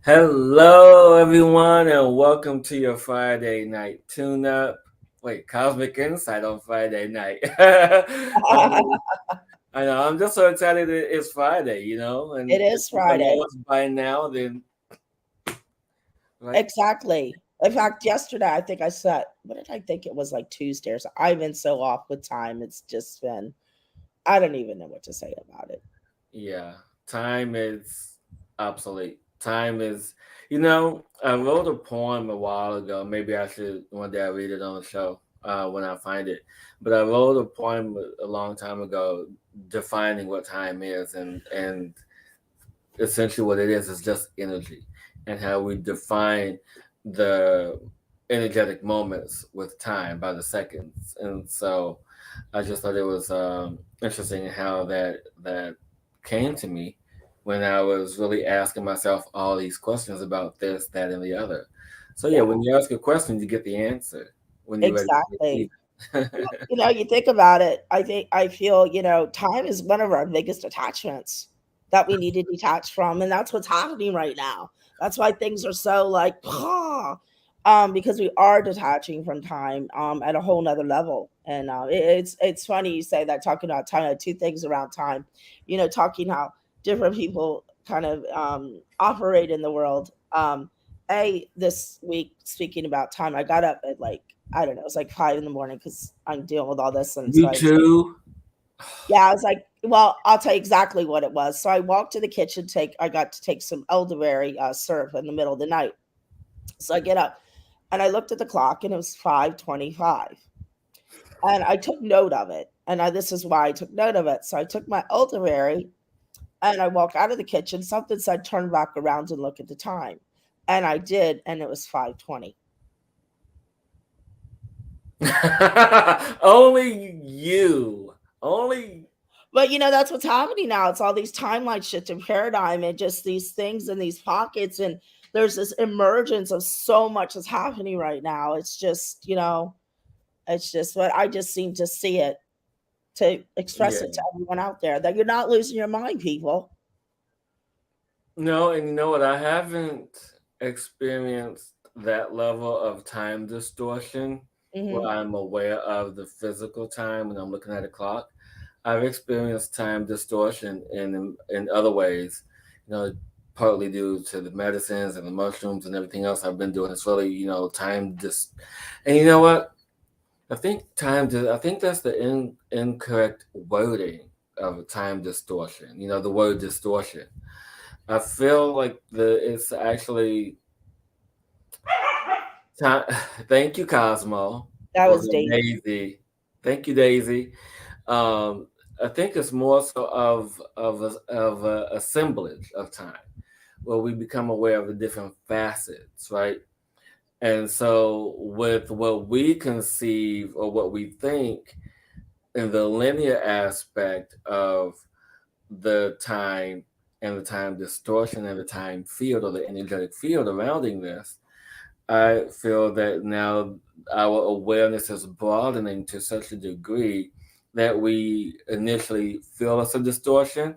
Hello, everyone, and welcome to your Friday night tune-up. Wait, Cosmic Insight on Friday night. I know. I'm just so excited it's Friday, It and if is you don't know Friday. us by now, then right? Exactly. In fact, yesterday I think I said, what did I think it was like Tuesday or so? I've been so off with time. It's just been, I don't even know what to say about it. Yeah, time is obsolete. Time is, I wrote a poem a while ago. Maybe I should one day I read it on the show when I find it. But I wrote a poem a long time ago defining what time is, and essentially what it is just energy, and how we define the energetic moments with time by the seconds. And so I just thought it was interesting how that came to me when I was really asking myself all these questions about this, that, and the other. So yeah, Yeah, when you ask a question, you get the answer when you're ready to receive exactly. it. You think about it. I feel, time is one of our biggest attachments that we need to detach from. And that's what's happening right now. That's why things are so like, because we are detaching from time at a whole nother level. And it's funny you say that, talking about time. Two things around time, talking how different people kind of operate in the world. This week, speaking about time, I got up at like, I don't know, it was like 5 in the morning because I'm dealing with all this. And so Me I was like, too. yeah, I was like, well, I'll tell you exactly what it was. So I walked to the kitchen, I got to take some elderberry syrup in the middle of the night. So I get up and I looked at the clock and it was 5:25. And I took note of it. And this is why I took note of it. So I took my elderberry and I walked out of the kitchen. Something said, turn back around and look at the time. And I did. And it was 5:20. Only you. Only. But that's what's happening now. It's all these timeline shifts and paradigm and just these things in these pockets. And there's this emergence of so much that's happening right now. It's just what I just seem to see it, to express it Yeah. to everyone out there, that you're not losing your mind, people. No, and you know what? I haven't experienced that level of time distortion where Hmm. I'm aware of the physical time when I'm looking at a clock. I've experienced time distortion in other ways, you know, partly due to the medicines and the mushrooms and everything else I've been doing. It's really, time dis and you know what? I think that's the incorrect wording of time distortion. The word distortion. I feel like it's actually time. Thank you, Cosmo, That or was Daisy. Daisy. Thank you, Daisy. Um, I think it's more so of a assemblage of time, where we become aware of the different facets, right? And so, with what we conceive or what we think in the linear aspect of the time and the time distortion and the time field or the energetic field surrounding this, I feel that now our awareness is broadening to such a degree that we initially feel it's a distortion,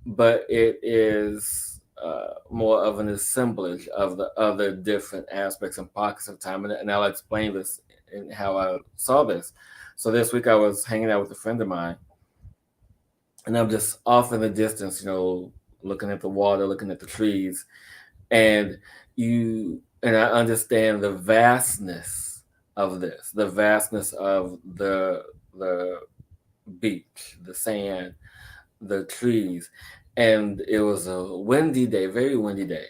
but it is more of an assemblage of the other different aspects and pockets of time. And I'll explain this and how I saw this. So this week I was hanging out with a friend of mine, and I'm just off in the distance, looking at the water, looking at the trees, and I understand the vastness of this, the vastness of the beach, the sand, the trees, and it was a windy day, very windy day,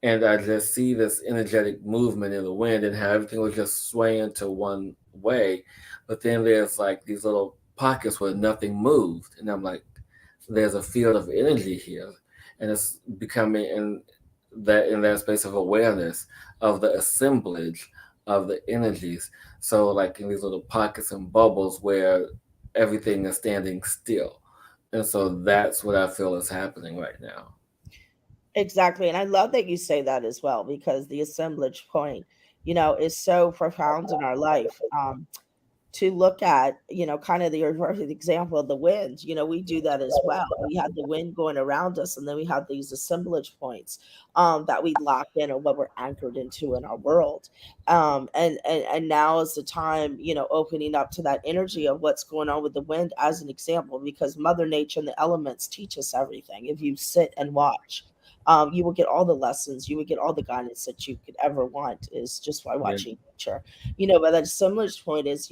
and I just see this energetic movement in the wind and how everything was just swaying to one way, but then there's like these little pockets where nothing moved, and I'm like, there's a field of energy here, and it's becoming in that space of awareness of the assemblage of the energies. So like in these little pockets and bubbles where everything is standing still, and so that's what I feel is happening right now. Exactly. And I love that you say that as well, because the assemblage point, is so profound in our life. to look at, kind of the perfect example of the wind. We do that as well. We have the wind going around us, and then we have these assemblage points that we lock in, or what we're anchored into in our world. And now is the time, opening up to that energy of what's going on with the wind as an example, because Mother Nature and the elements teach us everything. If you sit and watch, you will get all the lessons, you will get all the guidance that you could ever want, is just by Yeah. watching nature. But that similar point is,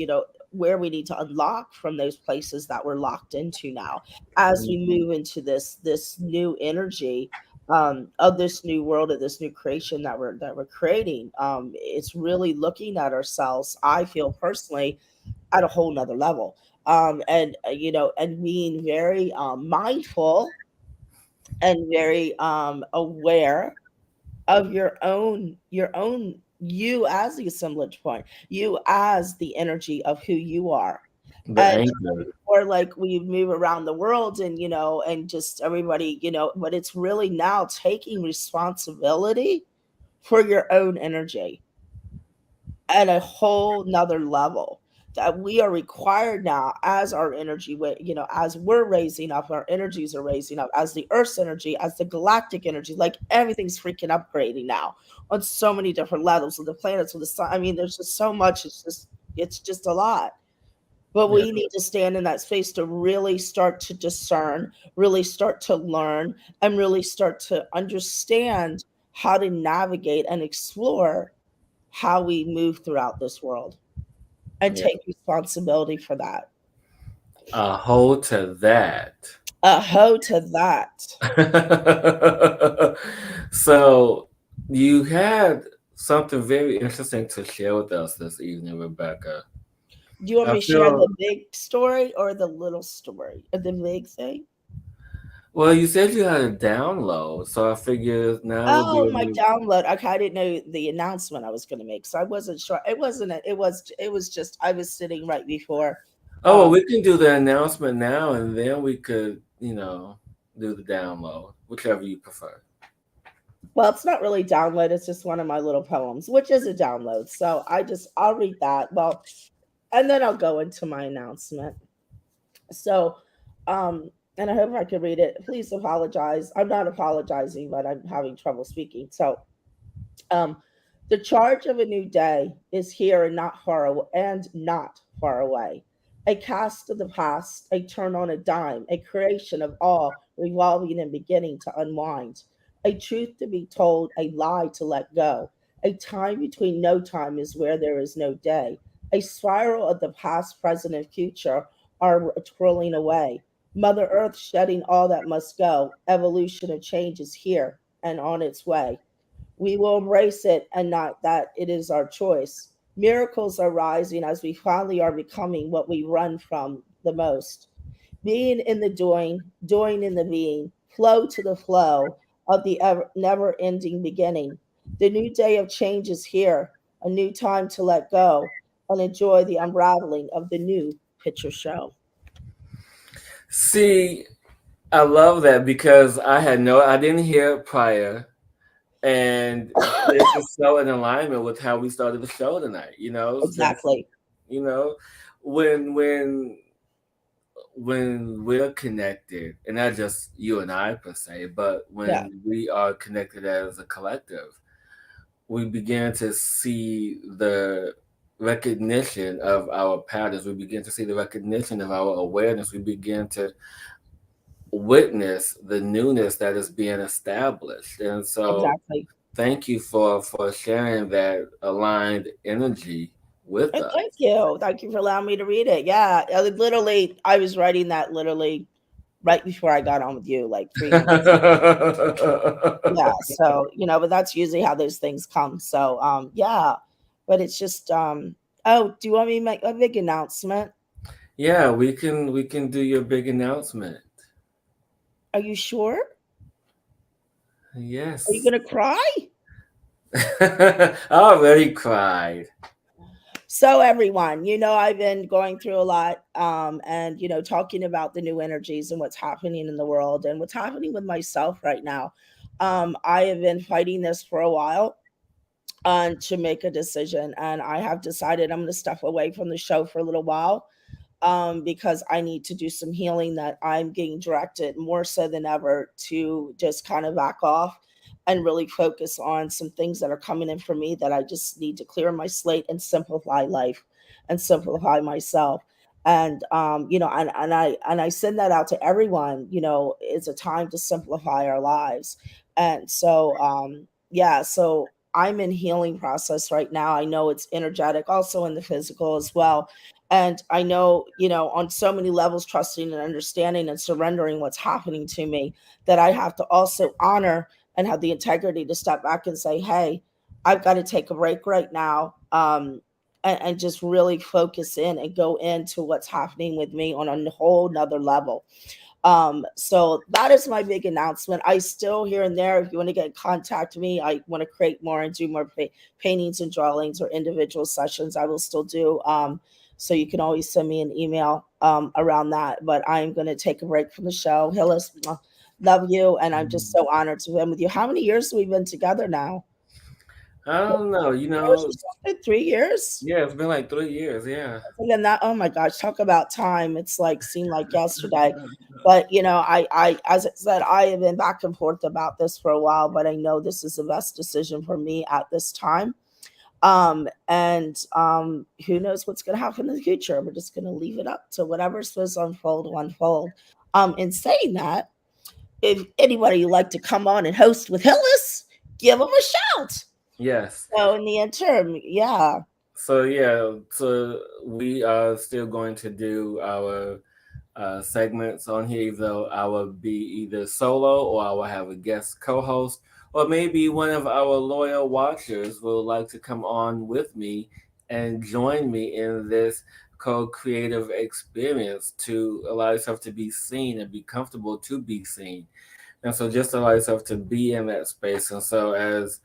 where we need to unlock from those places that we're locked into now, as we move into this new energy, of this new world, of this new creation that we're creating. It's really looking at ourselves, I feel personally, at a whole nother level. And and being very mindful, and very aware of your own you, as the assemblage point, you as the energy of who you are. The And anchor. or like we move around the world, and and just everybody, but it's really now taking responsibility for your own energy at a whole nother level, that we are required now, as our energy, as we're raising up, our energies are raising up, as the earth's energy, as the galactic energy, like everything's freaking upgrading now on so many different levels, with the planets, with the sun. I mean, there's just so much. It's just a lot. But Yeah. we need to stand in that space to really start to discern, really start to learn, and really start to understand how to navigate and explore how we move throughout this world, and Yeah. take responsibility for that. A hold to that. A ho to that. So you had something very interesting to share with us this evening, Rebecca. Do you want I me to share feel the big story or the little story? Or the big thing? well. You said you had a download, so I figured now would be Oh, a my new. download. Okay, I didn't know the announcement I was going to make, so I wasn't sure. It wasn't. It was just I was sitting right before. Oh, well, Um, we can do the announcement now, and then we could, do the download, whichever you prefer. well, it's not really download. It's just one of my little poems, which is a download. So I'll read that. Well, and then I'll go into my announcement. So, and I hope I can read it. Please apologize. I'm not apologizing, but I'm having trouble speaking. So, um, the charge of a new day is here, and not far away. A cast of the past, a turn on a dime, a creation of all, revolving and beginning to unwind. A truth to be told, a lie to let go. A time between no time is where there is no day. A spiral of the past, present, and future are twirling away. Mother Earth shedding all that must go. Evolution of change is here and on its way. We will embrace it, and not that it is our choice. Miracles are rising as we finally are becoming what we run from the most. Being in the doing, doing in the being, flow to the flow of the never ending beginning. The new day of change is here, a new time to let go and enjoy the unraveling of the new picture show. See, I love that because I didn't hear it prior, and this is so in alignment with how we started the show tonight. Since Exactly. you know, when when when we're connected, and not just you and I per se, but Yeah, when we are connected as a collective, we begin to see the recognition of our patterns. We begin to see the recognition of our awareness. We begin to witness the newness that is being established. And so, exactly. thank you for sharing that aligned energy with And us. thank you. Thank you for allowing me to read it. Yeah. Literally, I was writing that literally right before I got on with you, like 3 minutes ago. Yeah. So, but that's usually how those things come. So, yeah. But it's just, oh, do you want me to make a big announcement? Yeah, we can do your big announcement. Are you sure? Are you Yes. going to cry? I already cried. So everyone, I've been going through a lot, and talking about the new energies and what's happening in the world and what's happening with myself right now. I have been fighting this for a while. to make a decision. And I have decided I'm going to step away from the show for a little while, because I need to do some healing, that I'm getting directed more so than ever to just kind of back off and really focus on some things that are coming in for me, that I just need to clear my slate and simplify life and simplify myself. And and I send that out to everyone. It's a time to simplify our lives. And so yeah, so I'm in healing process right now. I know it's energetic, also in the physical as well. And I know, on so many levels, trusting and understanding and surrendering what's happening to me, that I have to also honor and have the integrity to step back and say, hey, I've got to take a break right now, and just really focus in and go into what's happening with me on a whole nother level. So that is my big announcement. I still, here and there, if you want to get in contact with me, I want to create more and do more paintings and drawings or individual sessions, I will still do. So you can always send me an email around that. But I'm going to take a break from the show. Hillis, love you. And I'm just so honored to have been with you. How many years have we been together now? I don't know, 4 years or something? 3 years? yeah, it's been like 3 years, yeah. And that, oh my gosh, talk about time. It's like seemed like yesterday. But as I said, I have been back and forth about this for a while, but I know this is the best decision for me at this time. And who knows what's going to happen in the future. We're just going to leave it up to whatever's supposed to unfold will unfold. In saying that, if anybody would like to come on and host with Hillis, give them a shout. Yes. So in the interim, yeah. So yeah, so we are still going to do our segments on here. Either I will be either solo, or I will have a guest co-host, or maybe one of our loyal watchers will like to come on with me and join me in this co-creative experience to allow yourself to be seen and be comfortable to be seen. And so just allow yourself to be in that space. And so as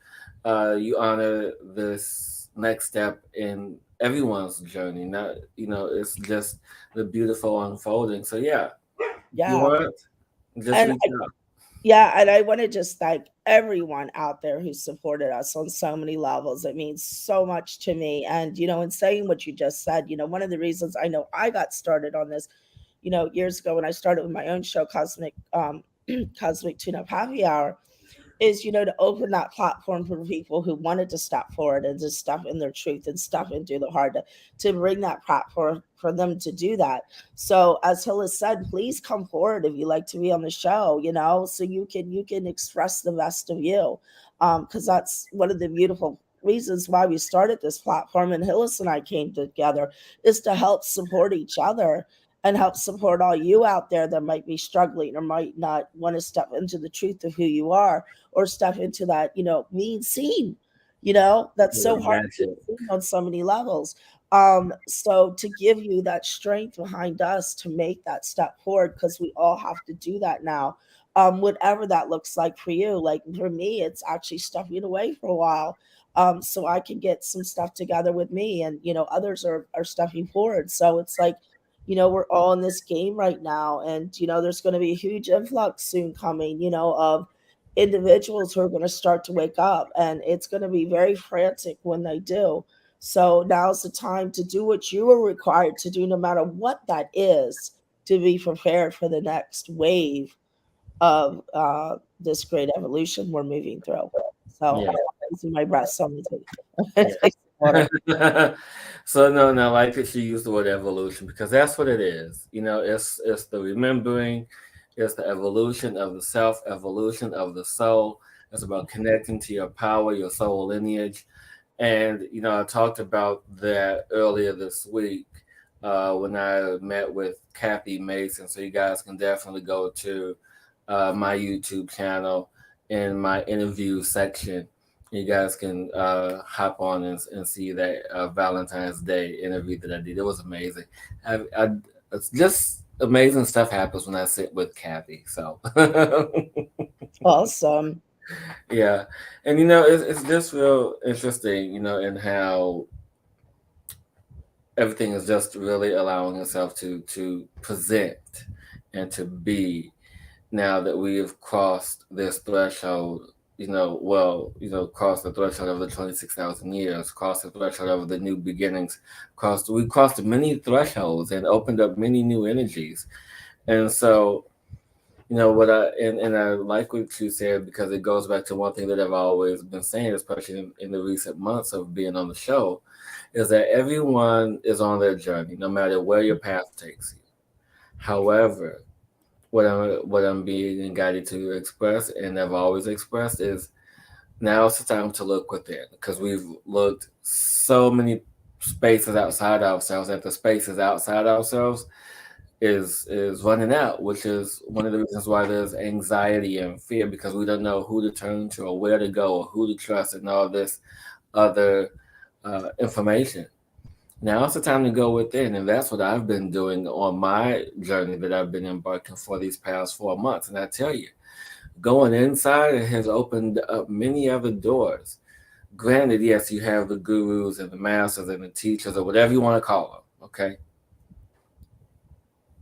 you honor this next step in everyone's journey, not, it's just the beautiful unfolding. So yeah, you Yeah. want, just And reach out. yeah, and I want to just thank everyone out there who supported us on so many levels. It means so much to me. And, in saying what you just said, one of the reasons I know I got started on this, years ago when I started with my own show, Cosmic Tune Up Happy Hour, is to open that platform for people who wanted to step forward and to step in their truth and step into the heart, to bring that platform for them to do that. So as Hillis said, please come forward if you like to be on the show, so you can express the best of you, because that's one of the beautiful reasons why we started this platform, and Hillis and I came together, is to help support each other and help support all you out there that might be struggling or might not want to step into the truth of who you are, or step into that, being seen, that's Yeah, so hard to be gotcha. seen on so many levels. So to give you that strength behind us to make that step forward, because we all have to do that now. Whatever that looks like for you. Like for me, it's actually stepping away for a while. So I can get some stuff together with me, and others are stepping forward. So it's like, we're all in this game right now, and there's going to be a huge influx soon coming, of individuals who are going to start to wake up, and it's going to be very frantic when they do. So now's the time to do what you are required to do, no matter what that is, to be prepared for the next wave of this great evolution we're moving through. So Yeah. I'm losing my breath, so I'm going to Yeah. take some water. So no, I like that you use the word evolution, because that's what it is. It's the remembering, it's the evolution of the self, evolution of the soul. It's about connecting to your power, your soul lineage. And I talked about that earlier this week when I met with Kathy Mason. So you guys can definitely go to my YouTube channel in my interview section. You guys can hop on and see that Valentine's Day interview that I did. It was amazing. It's just amazing stuff happens when I sit with Kathy. So Awesome. yeah, and it's just real interesting, in how everything is just really allowing itself to present and to be, now that we have crossed this threshold cross the threshold of the 26,000 years, cross the threshold of the new beginnings, we crossed many thresholds and opened up many new energies. And so, and I like what you said, because it goes back to one thing that I've always been saying, especially in the recent months of being on the show, is that everyone is on their journey, no matter where your path takes you. However, what I'm being guided to express, and I've always expressed, is now's the time to look within, because we've looked so many spaces outside ourselves, that the spaces outside ourselves is running out, which is one of the reasons why there's anxiety and fear, because we don't know who to turn to or where to go or who to trust and all this other information. Now it's the time to go within, and that's what I've been doing on my journey that I've been embarking for these past 4 months. And I tell you, going inside, it has opened up many other doors. Granted, yes, you have the gurus and the masters and the teachers, or whatever you want to call them, okay?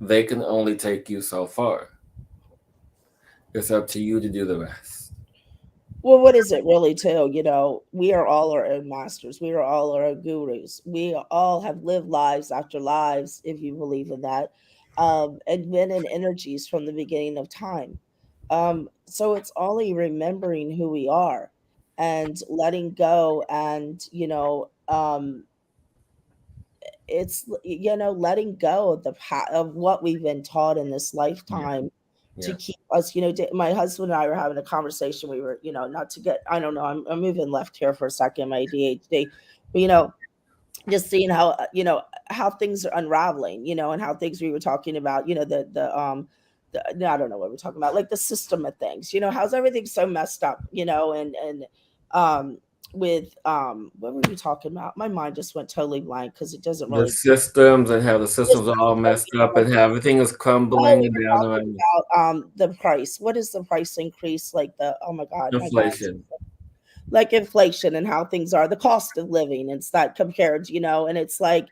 They can only take you so far. It's up to you to do the rest. Well, what is it really too? We are all our own masters. We are all our own gurus. We all have lived lives after lives, if you believe in that, and been in energies from the beginning of time. So it's only remembering who we are and letting go, and it's letting go of of what we've been taught in this Yeah, lifetime to yeah. keep us. My husband and I were having a conversation. We were, not to get, I don't know, I'm moving left here for a second, my ADHD, but just seeing how how things are unraveling, and how things, we were talking about, no, I don't know what we're talking about, like the system of things, how's everything so messed up, and um with what were we talking about? My mind just went totally blank because it doesn't The really. systems, and how the This systems are all system, messed up, and how everything is oh, crumbling we were down talking around you. about the price. What is the price increase, like the, oh my god, my mind's, Inflation. like inflation, and how things are, the cost of living, it's that compared, and it's like,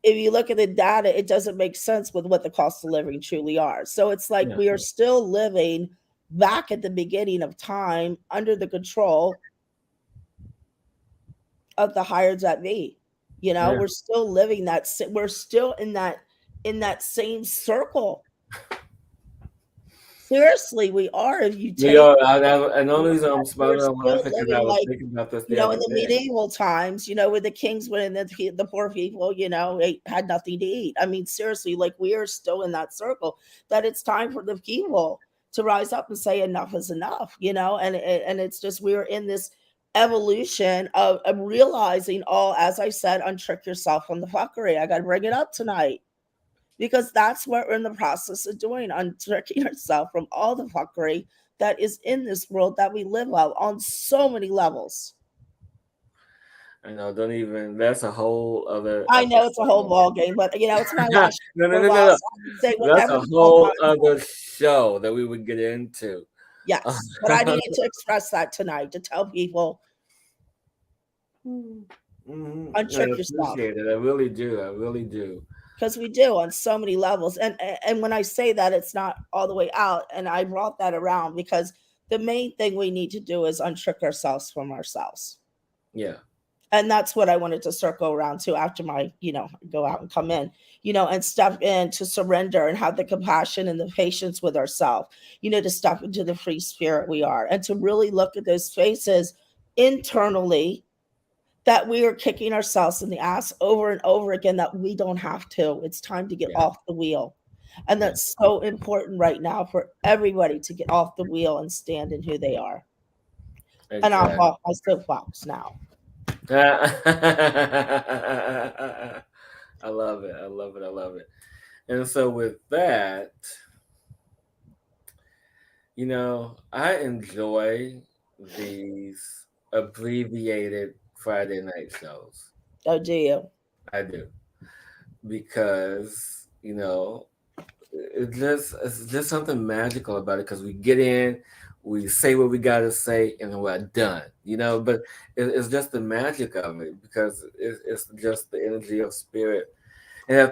if you look at the data, it doesn't make sense with what the cost of living truly are. So it's like Yeah, we are still living back at the beginning of time under the control of the higher that be. yeah. We're still living that, we're still in that same circle. Seriously, we are. If you We take are. And the only reason I'm we're smiling and still laughing, because I living was like, thinking about this the in other the day. medieval times, where the kings went and the poor people, they had nothing to eat. I mean, seriously, like we are still in that circle, that it's time for the people to rise up and say enough is enough, and it's just, we're in this evolution of realizing, all, as I said, untrick yourself from the fuckery. I got to bring it up tonight because that's what we're in the process of doing, untricking ourselves from all the fuckery that is in this world that we live of on so many levels. I know. Don't even. That's a whole other I know it's a whole episode. ball game, but it's my last No, no, for a no, no, while, no. so I can say That's whatever's a on my whole other mind. show that we would get into. Yes, but I needed to express that tonight to tell people, I untrick yourself, appreciate it. I really do. I really do. because we do on so many levels. And when I say that, it's not all the way out, and I brought that around because the main thing we need to do is untrick ourselves from ourselves. Yeah. And that's what I wanted to circle around to after my, go out and come in, and step in to surrender and have the compassion and the patience with ourselves, to step into the free spirit we are, and to really look at those faces internally, that we are kicking ourselves in the ass over and over again, that we don't have to. It's time to get Yeah. off the wheel. And Yeah. that's so important right now for everybody to get off the wheel and stand in who they are. And I'm Exactly. off my soapbox now. I love it. I love it. I love it. And so with that, I enjoy these abbreviated Friday night shows. Oh, do you? I do, because it's just something magical about it, because we get in, we say what we gotta say, and then we're done. But it's just the magic of it, because it's just the energy of spirit. And I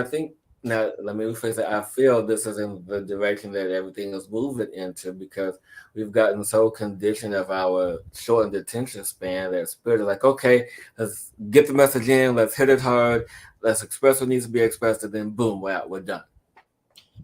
think Now, let me rephrase that. I feel this is in the direction that everything is moving into because we've gotten so conditioned of our shortened attention span that spirit is like, okay, let's get the message in, let's hit it hard, let's express what needs to be expressed, and then boom, we're out, we're done.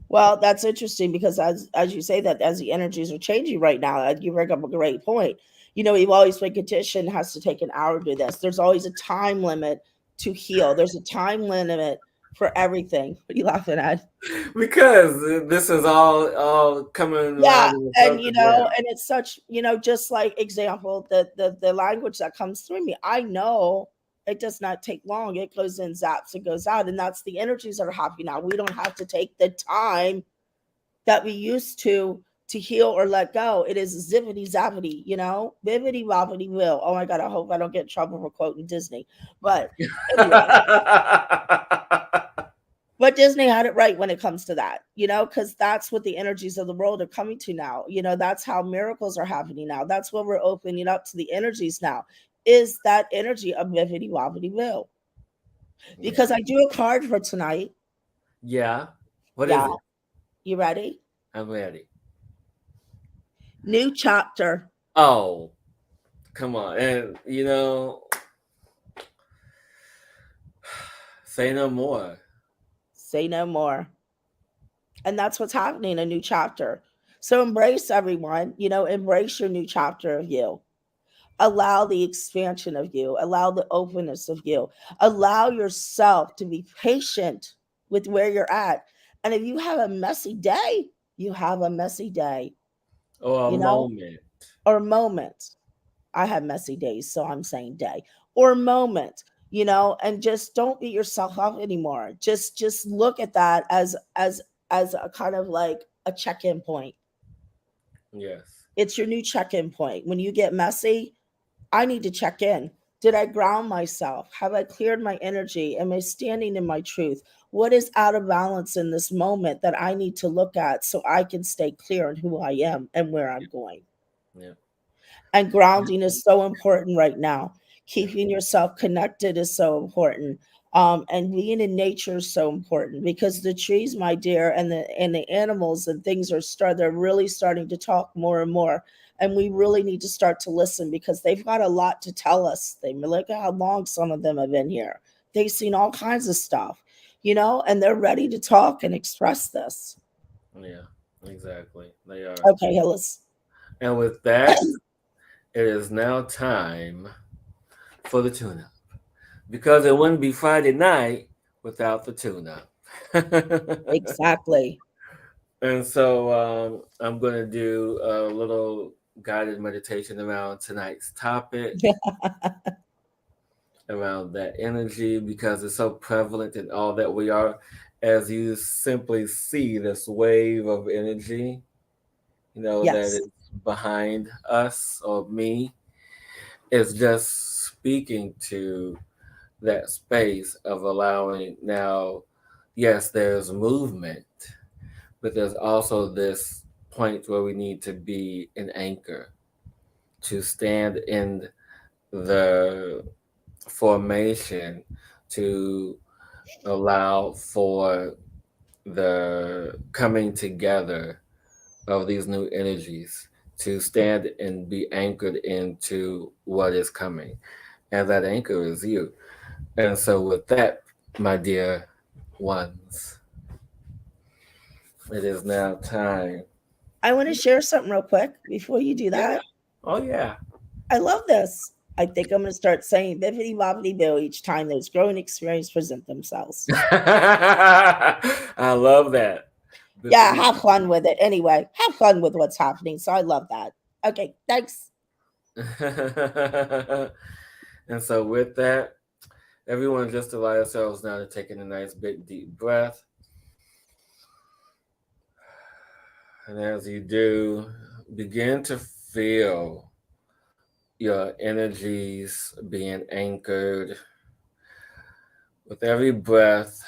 Well, that's interesting because as you say that, as the energies are changing right now, you bring up a great point. We've always been conditioned has to take an hour to do this. There's always a time limit to heal. There's a time limit for everything. What are you laughing at? Because this is all coming Yeah, around in a and circle. Yeah. and it's such, just like example, the language that comes through me, I know it does not take long. It goes in, zaps, and goes out, and that's the energies that are happening now. We don't have to take the time that we used to heal or let go. It is zippity zappity, bibbity bobbity will. Oh my god, I hope I don't get in trouble for quoting Disney. But anyway, but Disney had it right when it comes to that, because that's what the energies of the world are coming to now. That's how miracles are happening now. That's what we're opening up to the energies now. Is that energy of bibbity bobbity will? Yeah. Because I do a card for tonight. Yeah. What is Yeah, it? you ready? I'm ready. New chapter. Oh, come on. And, say no more. Say no more. And that's what's happening, a new chapter. So embrace everyone, embrace your new chapter of you. Allow the expansion of you, allow the openness of you, allow yourself to be patient with where you're at. And if you have a messy day, you have a messy day, Or a you know, moment. or moment. I have messy days, so I'm saying day or moment, and just don't beat yourself up anymore. Just look at that as a kind of like a check-in point. Yes. It's your new check-in point. When you get messy, I need to check in. Did I ground myself? Have I cleared my energy? Am I standing in my truth? What is out of balance in this moment that I need to look at so I can stay clear on who I am and where I'm going? Yeah. And grounding is so important right now. Keeping yourself connected is so important. And being in nature is so important because the trees, my dear, and the animals and things they're really starting to talk more and more. And we really need to start to listen because they've got a lot to tell us. They look at how long some of them have been here. They've seen all kinds of stuff, and they're ready to talk and express this. Yeah. Exactly. They are. Okay, Hillis. And with that, it is now time for the tune up. Because it wouldn't be Friday night without the tune up. Exactly. And so I'm going to do a little guided meditation around tonight's topic, around that energy, because it's so prevalent in all that we are. As you simply see this wave of energy, that Yes. is behind us or me, is just speaking to that space of allowing now, yes, there's movement, but there's also this point where we need to be an anchor, to stand in the formation, to allow for the coming together of these new energies, to stand and be anchored into what is coming. And that anchor is you. And so, with that, my dear ones, it is now time. I want to share something real quick before you do Yeah. that. Oh, yeah. I love this. I think I'm going to start saying bibbity bobbity boo each time those growing experiences present themselves. I love that. Yeah, Bippity have fun with it. Anyway, have fun with what's happening. So I love that. Okay, thanks. boppity. And so, with that, everyone just allow yourselves now to take in a nice big deep breath. And as you do, begin to feel your energies being anchored with every breath.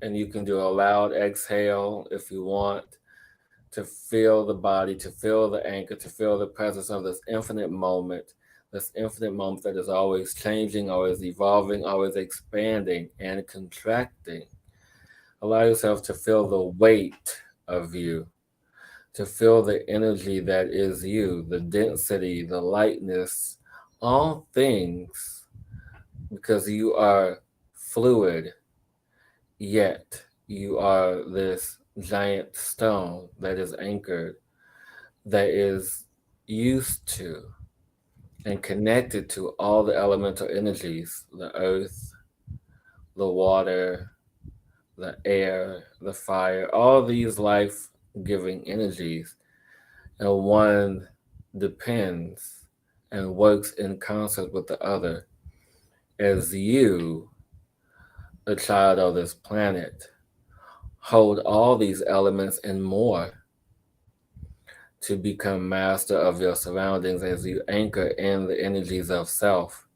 And you can do a loud exhale if you want to feel the body, to feel the anchor, to feel the presence of this infinite moment that is always changing, always evolving, always expanding and contracting. Allow yourself to feel the weight of you, to feel the energy that is you, the density, the lightness, all things, because you are fluid, yet you are this giant stone that is anchored, that is used to and connected to all the elemental energies, the earth, the water, the air, the fire, all these life giving energies. And one depends and works in concert with the other. As you, a child of this planet, hold all these elements and more to become master of your surroundings as you anchor in the energies of self.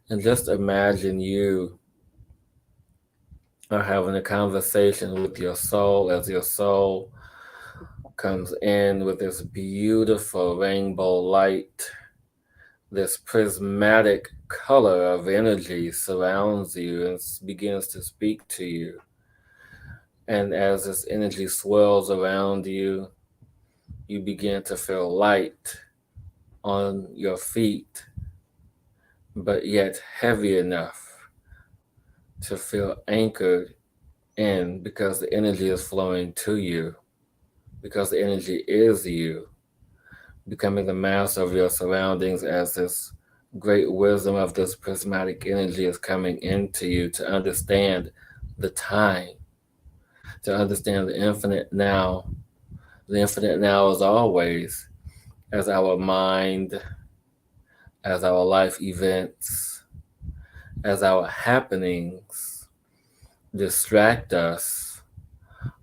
And just imagine you are having a conversation with your soul as your soul comes in with this beautiful rainbow light. This prismatic color of energy surrounds you and begins to speak to you. And as this energy swirls around you, you begin to feel light on your feet, but yet heavy enough to feel anchored in because the energy is flowing to you, because the energy is you, becoming the master of your surroundings as this great wisdom of this prismatic energy is coming into you to understand the time, to understand the infinite now. The infinite now is always as our mind, as our life events, as our happenings distract us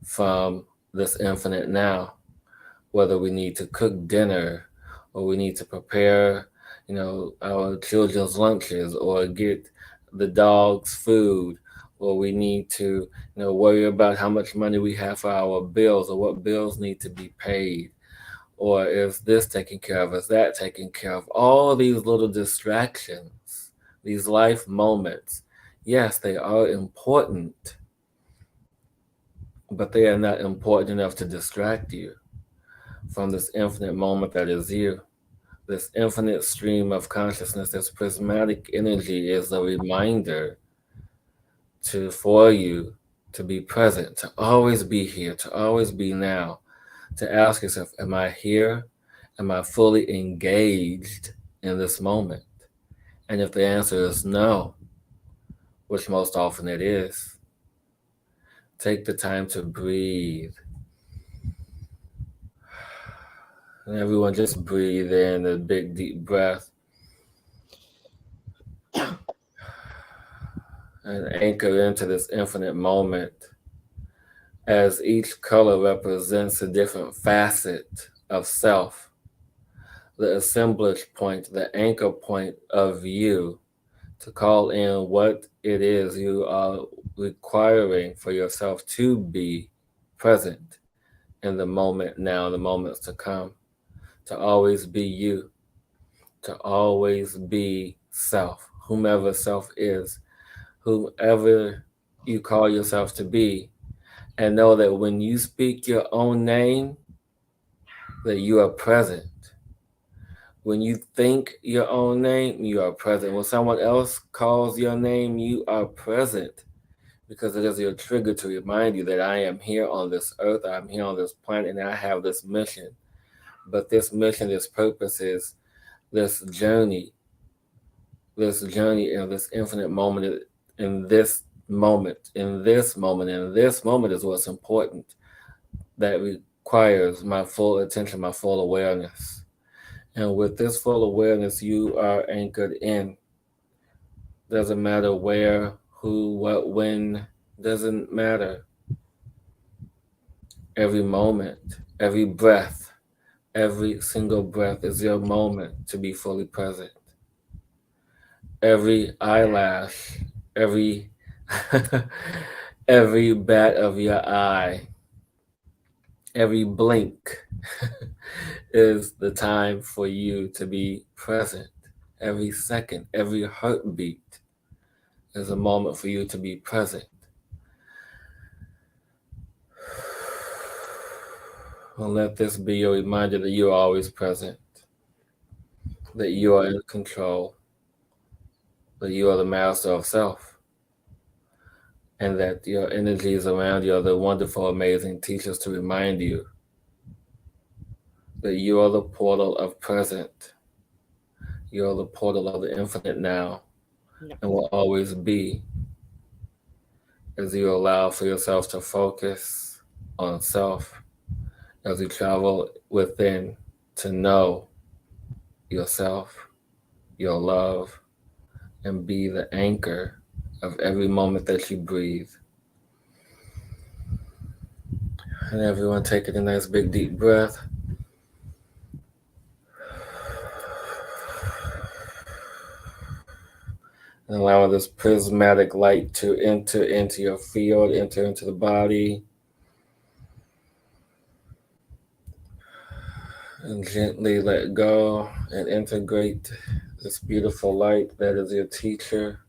from this infinite now. Whether we need to cook dinner or we need to prepare, our children's lunches or get the dogs food, or we need to, worry about how much money we have for our bills or what bills need to be paid, or is this taken care of, is that taken care of? All of these little distractions, these life moments, yes, they are important, but they are not important enough to distract you from this infinite moment that is you. This infinite stream of consciousness, this prismatic energy is a reminder for you to be present, to always be here, to always be now, to ask yourself, am I here? Am I fully engaged in this moment? And if the answer is no, which most often it is, take the time to breathe. And everyone just breathe in a big deep breath and anchor into this infinite moment as each color represents a different facet of self, the assemblage point, the anchor point of you, to call in what it is you are requiring for yourself to be present in the moment now, the moments to come, to always be you, to always be self, whomever self is, whomever you call yourself to be, and know that when you speak your own name, that you are present. When you think your own name, you are present. When someone else calls your name, you are present because it is your trigger to remind you that I am here on this earth, I'm here on this planet, and I have this mission. But this mission, this purpose is this journey, and this infinite moment, in this moment, in this moment, in this moment is what's important. That requires my full attention, my full awareness. And with this full awareness, you are anchored in. Doesn't matter where, who, what, when, doesn't matter. Every moment, every breath, every single breath is your moment to be fully present. Every eyelash, every every bat of your eye, every blink is the time for you to be present. Every second, every heartbeat is a moment for you to be present. And let this be your reminder that you are always present, that you are in control, that you are the master of self, and that your energies around you are the wonderful, amazing teachers to remind you that you are the portal of present. You are the portal of the infinite now No. and will always be as you allow for yourself to focus on self, as you travel within to know yourself, your love, and be the anchor of every moment that you breathe. And everyone taking a nice big deep breath. And allowing this prismatic light to enter into your field, enter into the body, and gently let go and integrate this beautiful light that is your teacher.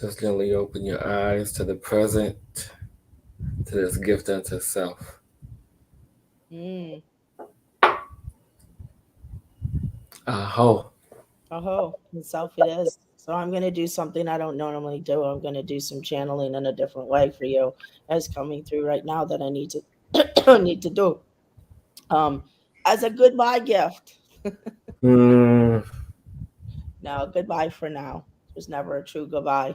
Just gently open your eyes to the present, to this gift unto self. Mm. Aho. Oh, self it is. So I'm going to do something I don't normally do. I'm going to do some channeling in a different way for you as coming through right now that I need to need to do. Um, as a goodbye gift. Mm. No, goodbye for now. It was never a true goodbye.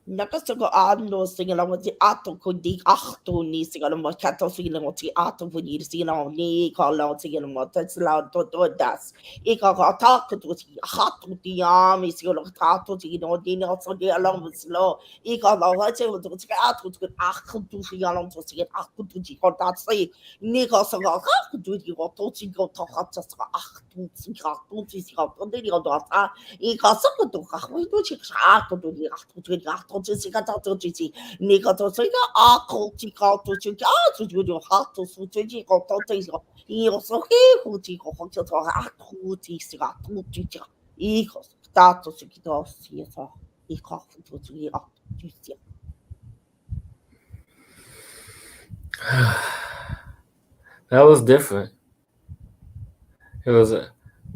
Nakasako ando singing with the ato could dig ato ni singing what cattle singing what the ato would you sing on ni call out singing what that's loud to do das. Ika got talk to the hot to the army singing of tato to know dinner also the alarm was slow. Ika the let's say to the ato to ako to see along to see ako to the hot that say Nika so got ako to the hot to go to hot to see ako to see how to the other. Ika so to ako to see ako to the ako to the to see got to see Nika to see ako to to see to do your heart to see to to see he also he who see go to ako to see to see Ika that to see to see so Ika to see ako to see That was different. It was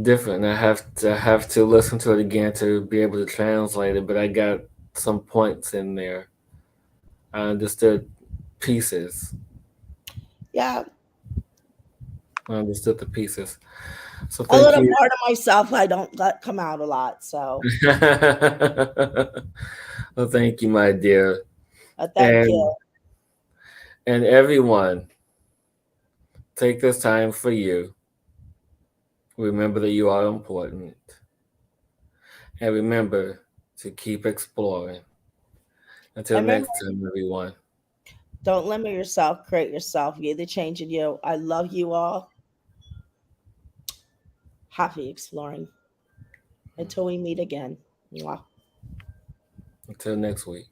different. I have to listen to it again to be able to translate it, but I got some points in there. I understood pieces. yeah. I understood the pieces. So A thank little you. part of myself I don't let come out a lot, so Well, thank you, my dear, thank and you. and everyone. Take this time for you. Remember that you are important, and remember to keep exploring. Until And remember, next time, everyone. don't limit yourself, create yourself. You're the change in you. I love you all. Happy exploring. Until we meet again. Mwah. Until next week.